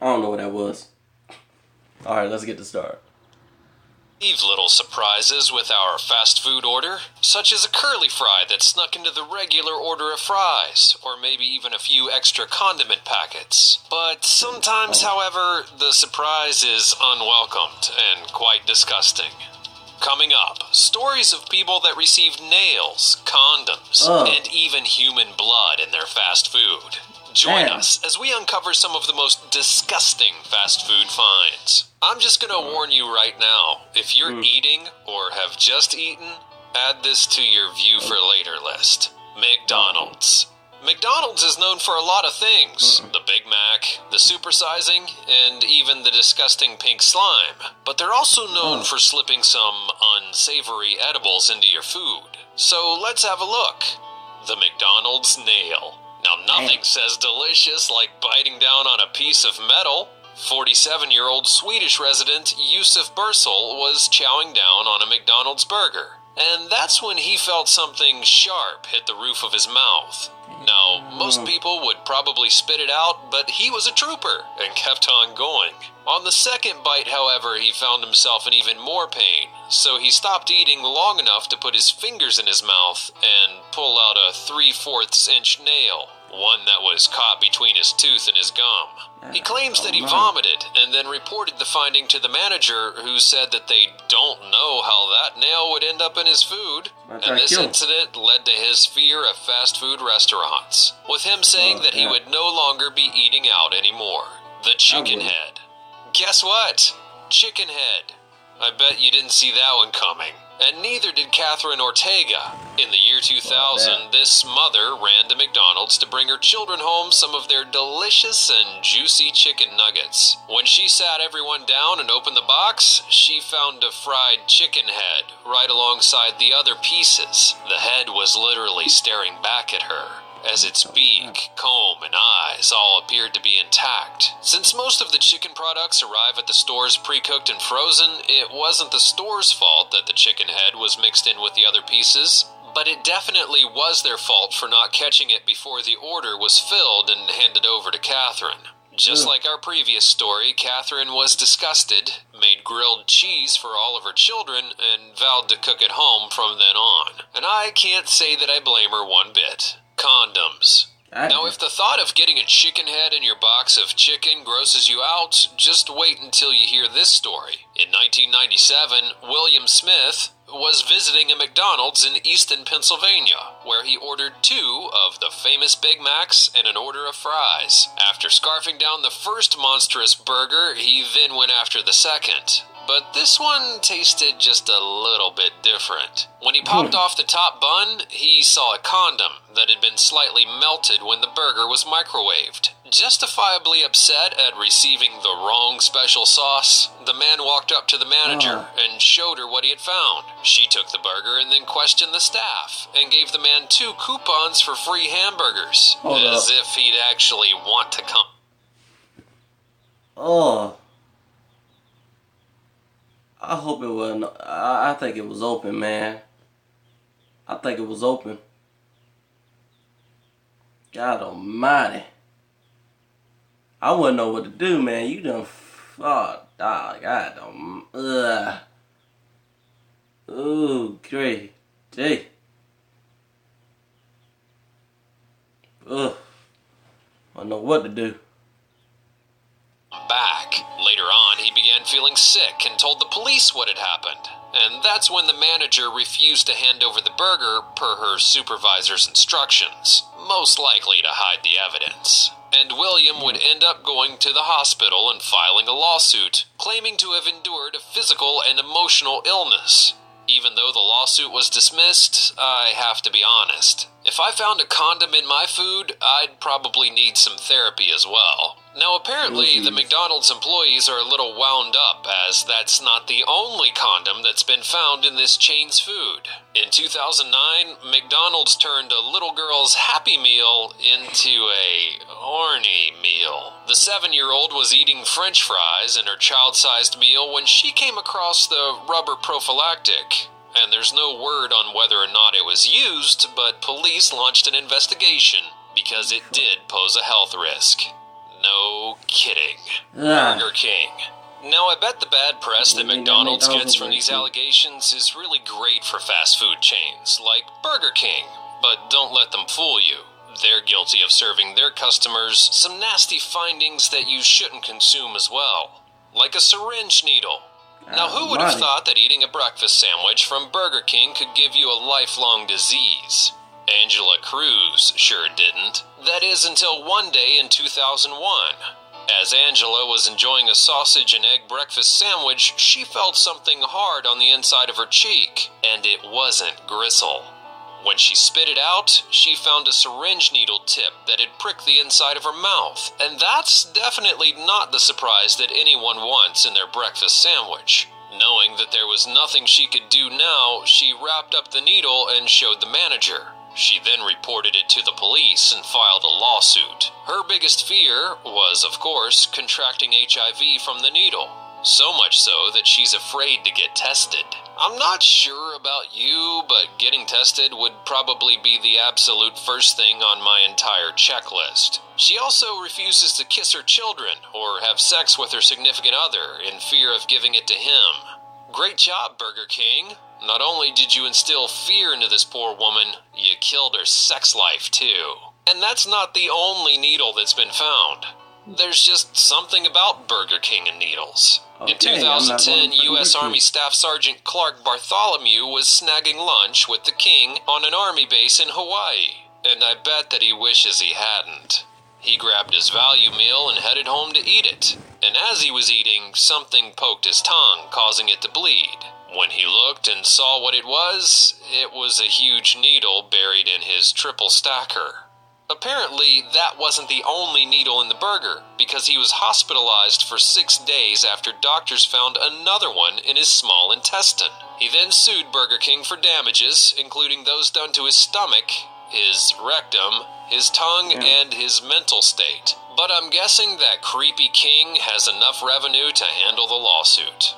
I don't know what that was. Alright, let's get to start. Leave little surprises with our fast food order, such as a curly fry that snuck into the regular order of fries, or maybe even a few extra condiment packets. But sometimes, however, the surprise is unwelcomed and quite disgusting. Coming up, stories of people that received nails, condoms, and even human blood in their fast food. Join us as we uncover some of the most disgusting fast food finds. I'm just gonna warn you right now, if you're eating or have just eaten, add this to your view for later list. McDonald's. McDonald's is known for a lot of things. The Big Mac, the supersizing, and even the disgusting pink slime. But they're also known for slipping some unsavory edibles into your food. So let's have a look. The McDonald's nail. Now nothing says delicious like biting down on a piece of metal. 47-year-old Swedish resident Yusuf Bursel was chowing down on a McDonald's burger. And that's when he felt something sharp hit the roof of his mouth. Now, most people would probably spit it out, but he was a trooper and kept on going. On the second bite, however, he found himself in even more pain, so he stopped eating long enough to put his fingers in his mouth and pull out a 3/4 inch nail, one that was caught between his tooth and his gum. He claims that he vomited and then reported the finding to the manager, who said that they don't know how that nail would end up in his food. And this incident led to his fear of fast food restaurants, with him saying that he would no longer be eating out anymore. The chicken head. Guess what? Chicken head. I bet you didn't see that one coming. And neither did Catherine Ortega. In the year 2000, this mother ran to McDonald's to bring her children home some of their delicious and juicy chicken nuggets. When she sat everyone down and opened the box, she found a fried chicken head right alongside the other pieces. The head was literally staring back at her, as its beak, comb, and eyes all appeared to be intact. Since most of the chicken products arrive at the stores pre-cooked and frozen, it wasn't the store's fault that the chicken head was mixed in with the other pieces, but it definitely was their fault for not catching it before the order was filled and handed over to Catherine. Just like our previous story, Catherine was disgusted, made grilled cheese for all of her children, and vowed to cook at home from then on. And I can't say that I blame her one bit. Condoms. Now, if the thought of getting a chicken head in your box of chicken grosses you out, just wait until you hear this story. In 1997, William Smith was visiting a McDonald's in Easton, Pennsylvania, where he ordered 2 of the famous Big Macs and an order of fries. After scarfing down the first monstrous burger, he then went after the second. But this one tasted just a little bit different. When he popped off the top bun, he saw a condom that had been slightly melted when the burger was microwaved. Justifiably upset at receiving the wrong special sauce, the man walked up to the manager and showed her what he had found. She took the burger and then questioned the staff and gave the man 2 coupons for free hamburgers, as if he'd actually want to come. I hope it wasn't. I think it was open, man. I think it was open. God almighty. I wouldn't know what to do, man. You done. Oh, God. Ooh, great. Gee. Ugh. I don't know what to do. Back. Later on, he began feeling sick and told the police what had happened. And that's when the manager refused to hand over the burger per her supervisor's instructions, most likely to hide the evidence. And William would end up going to the hospital and filing a lawsuit, claiming to have endured a physical and emotional illness. Even though the lawsuit was dismissed, I have to be honest. If I found a condom in my food, I'd probably need some therapy as well. Now, apparently, the McDonald's employees are a little wound up, as that's not the only condom that's been found in this chain's food. In 2009, McDonald's turned a little girl's Happy Meal into a horny meal. The 7-year-old was eating French fries in her child-sized meal when she came across the rubber prophylactic. And there's no word on whether or not it was used, but police launched an investigation because it did pose a health risk. No kidding. Ugh. Burger King. Now, I bet the bad press that Maybe McDonald's McDonald's gets from will these break too. allegations is really great for fast food chains, like Burger King. But don't let them fool you. They're guilty of serving their customers some nasty findings that you shouldn't consume as well. Like a syringe needle. Now, who would have Almighty. thought that eating a breakfast sandwich from Burger King could give you a lifelong disease? Angela Cruz sure didn't. That is until one day in 2001. As Angela was enjoying a sausage and egg breakfast sandwich, she felt something hard on the inside of her cheek, and it wasn't gristle. When she spit it out, she found a syringe needle tip that had pricked the inside of her mouth, and that's definitely not the surprise that anyone wants in their breakfast sandwich. Knowing that there was nothing she could do now, she wrapped up the needle and showed the manager. She then reported it to the police and filed a lawsuit. Her biggest fear was, of course, contracting HIV from the needle. So much so that she's afraid to get tested. I'm not sure about you, but getting tested would probably be the absolute first thing on my entire checklist. She also refuses to kiss her children or have sex with her significant other in fear of giving it to him. Great job, Burger King. Not only did you instill fear into this poor woman, you killed her sex life too. And that's not the only needle that's been found. There's just something about Burger King and needles. Okay, In 2010, U.S. Army Staff Sergeant Clark Bartholomew was snagging lunch with the king on an army base in Hawaii, and I bet that he wishes he hadn't. He grabbed his value meal and headed home to eat it, and as he was eating, something poked his tongue, causing it to bleed. When he looked and saw what it was a huge needle buried in his triple stacker. Apparently, that wasn't the only needle in the burger, because he was hospitalized for 6 days after doctors found another one in his small intestine. He then sued Burger King for damages, including those done to his stomach, his rectum, his tongue, and his mental state. But I'm guessing that creepy king has enough revenue to handle the lawsuit.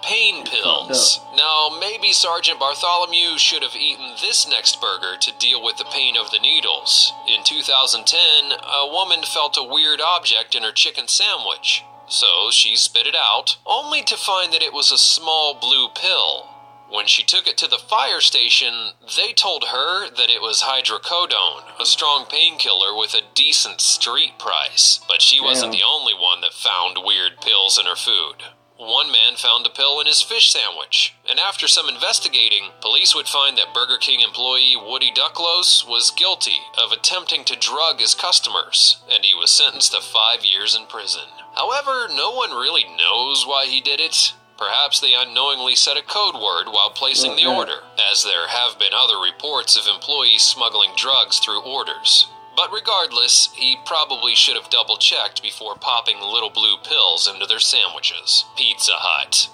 Pain pills. Now, maybe Sergeant Bartholomew should have eaten this next burger to deal with the pain of the needles. In 2010, a woman felt a weird object in her chicken sandwich, so she spit it out, only to find that it was a small blue pill. When she took it to the fire station, they told her that it was hydrocodone, a strong painkiller with a decent street price. But she wasn't the only one that found weird pills in her food. One man found a pill in his fish sandwich, and after some investigating, police would find that Burger King employee Woody Ducklos was guilty of attempting to drug his customers, and he was sentenced to 5 years in prison. However, no one really knows why he did it. Perhaps they unknowingly said a code word while placing the order, as there have been other reports of employees smuggling drugs through orders. But regardless, he probably should have double-checked before popping little blue pills into their sandwiches. Pizza Hut.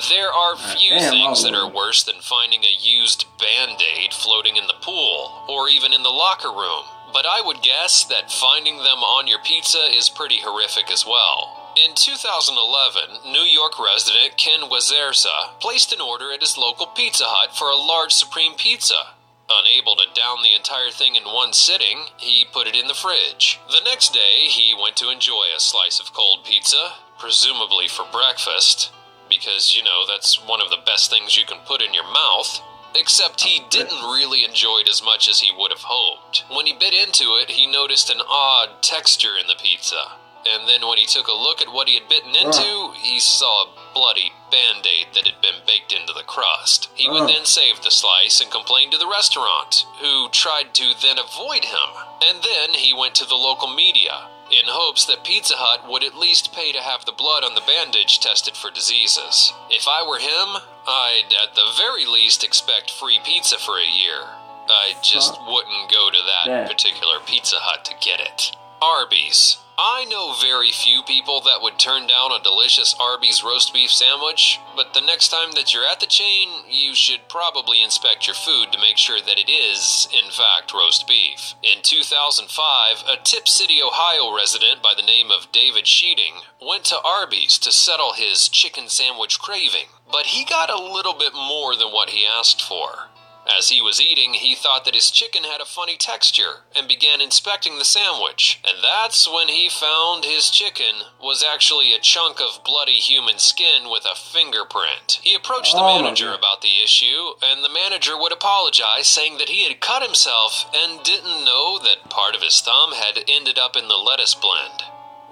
There are few things that are worse than finding a used Band-Aid floating in the pool, or even in the locker room. But I would guess that finding them on your pizza is pretty horrific as well. In 2011, New York resident Ken Wazerza placed an order at his local Pizza Hut for a large supreme pizza. Unable to down the entire thing in one sitting, he put it in the fridge. The next day, he went to enjoy a slice of cold pizza, presumably for breakfast, because, that's one of the best things you can put in your mouth. Except he didn't really enjoy it as much as he would have hoped. When he bit into it, he noticed an odd texture in the pizza. And then when he took a look at what he had bitten into, he saw a bloody Band-Aid that had been baked into the crust. He would then save the slice and complain to the restaurant, who tried to then avoid him. And then he went to the local media, in hopes that Pizza Hut would at least pay to have the blood on the bandage tested for diseases. If I were him, I'd at the very least expect free pizza for a year. I just wouldn't go to that particular Pizza Hut to get it. Arby's. I know very few people that would turn down a delicious Arby's roast beef sandwich, but the next time that you're at the chain, you should probably inspect your food to make sure that it is, in fact, roast beef. In 2005, a Tip City, Ohio resident by the name of David Sheeting went to Arby's to settle his chicken sandwich craving, but he got a little bit more than what he asked for. As he was eating, he thought that his chicken had a funny texture and began inspecting the sandwich. And that's when he found his chicken was actually a chunk of bloody human skin with a fingerprint. He approached the manager about the issue, and the manager would apologize, saying that he had cut himself and didn't know that part of his thumb had ended up in the lettuce blend.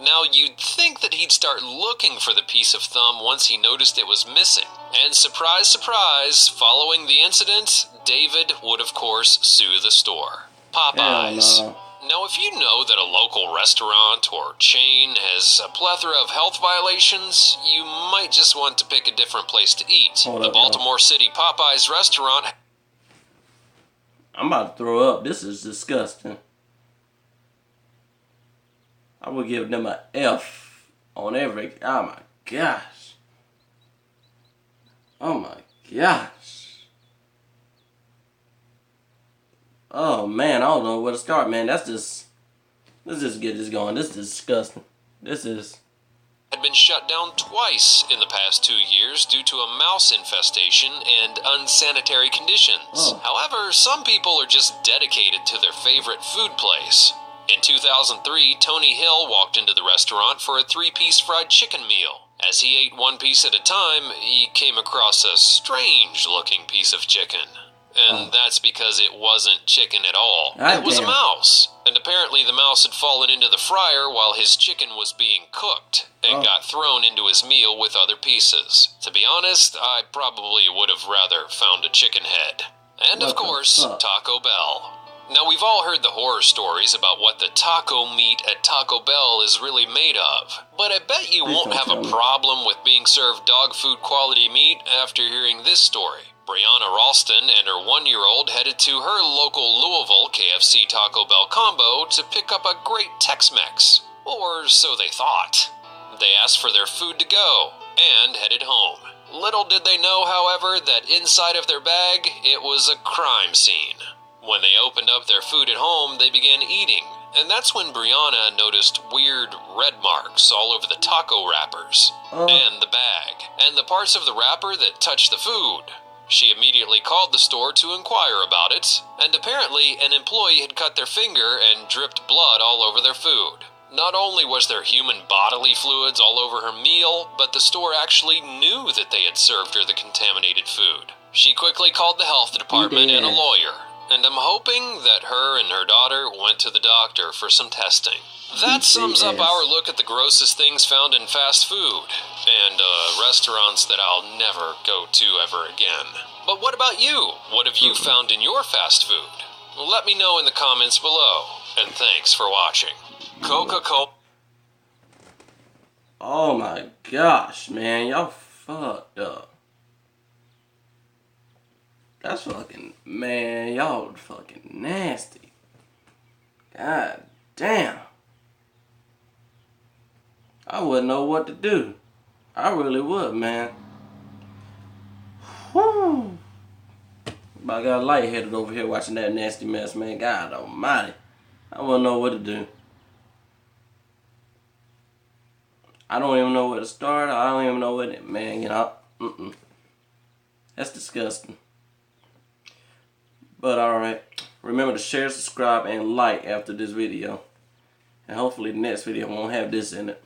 Now, you'd think that he'd start looking for the piece of thumb once he noticed it was missing. And surprise, surprise, following the incident, David would of course sue the store. Popeyes. No. Now, if you know that a local restaurant or chain has a plethora of health violations, you might just want to pick a different place to eat. The Baltimore City Popeyes restaurant... I'm about to throw up. This is disgusting. I would give them an F on every... Oh my gosh. Oh my gosh. Oh man, I don't know where to start, man. Let's just get this going. This is disgusting. This is... had been shut down twice in the past 2 years due to a mouse infestation and unsanitary conditions. However, some people are just dedicated to their favorite food place. In 2003, Tony Hill walked into the restaurant for a 3-piece fried chicken meal. As he ate 1 piece at a time, he came across a strange-looking piece of chicken. And that's because it wasn't chicken at all. It was a mouse. And apparently the mouse had fallen into the fryer while his chicken was being cooked and got thrown into his meal with other pieces. To be honest, I probably would have rather found a chicken head. And of course, Taco Bell. Now, we've all heard the horror stories about what the taco meat at Taco Bell is really made of. But I bet you won't have a problem with being served dog food quality meat after hearing this story. Brianna Ralston and her 1-year-old headed to her local Louisville KFC Taco Bell combo to pick up a great Tex-Mex. Or so they thought. They asked for their food to go and headed home. Little did they know, however, that inside of their bag, it was a crime scene. When they opened up their food at home, they began eating, and that's when Brianna noticed weird red marks all over the taco wrappers, and the bag, and the parts of the wrapper that touched the food. She immediately called the store to inquire about it, and apparently an employee had cut their finger and dripped blood all over their food. Not only was there human bodily fluids all over her meal, but the store actually knew that they had served her the contaminated food. She quickly called the health department and a lawyer, and I'm hoping that her and her daughter went to the doctor for some testing. That sums up our look at the grossest things found in fast food, and restaurants that I'll never go to ever again. But what about you? What have you found in your fast food? Let me know in the comments below, and thanks for watching. Coca-Cola. Oh my gosh, man, y'all fucked up. That's fucking, man, y'all fucking nasty. God damn. I wouldn't know what to do. I really would, man. Whew. I got lightheaded over here watching that nasty mess, man. God almighty. I wouldn't know what to do. I don't even know where to start. I don't even know what it, man, you know. That's disgusting. But alright, remember to share, subscribe, and like after this video. And hopefully the next video won't have this in it.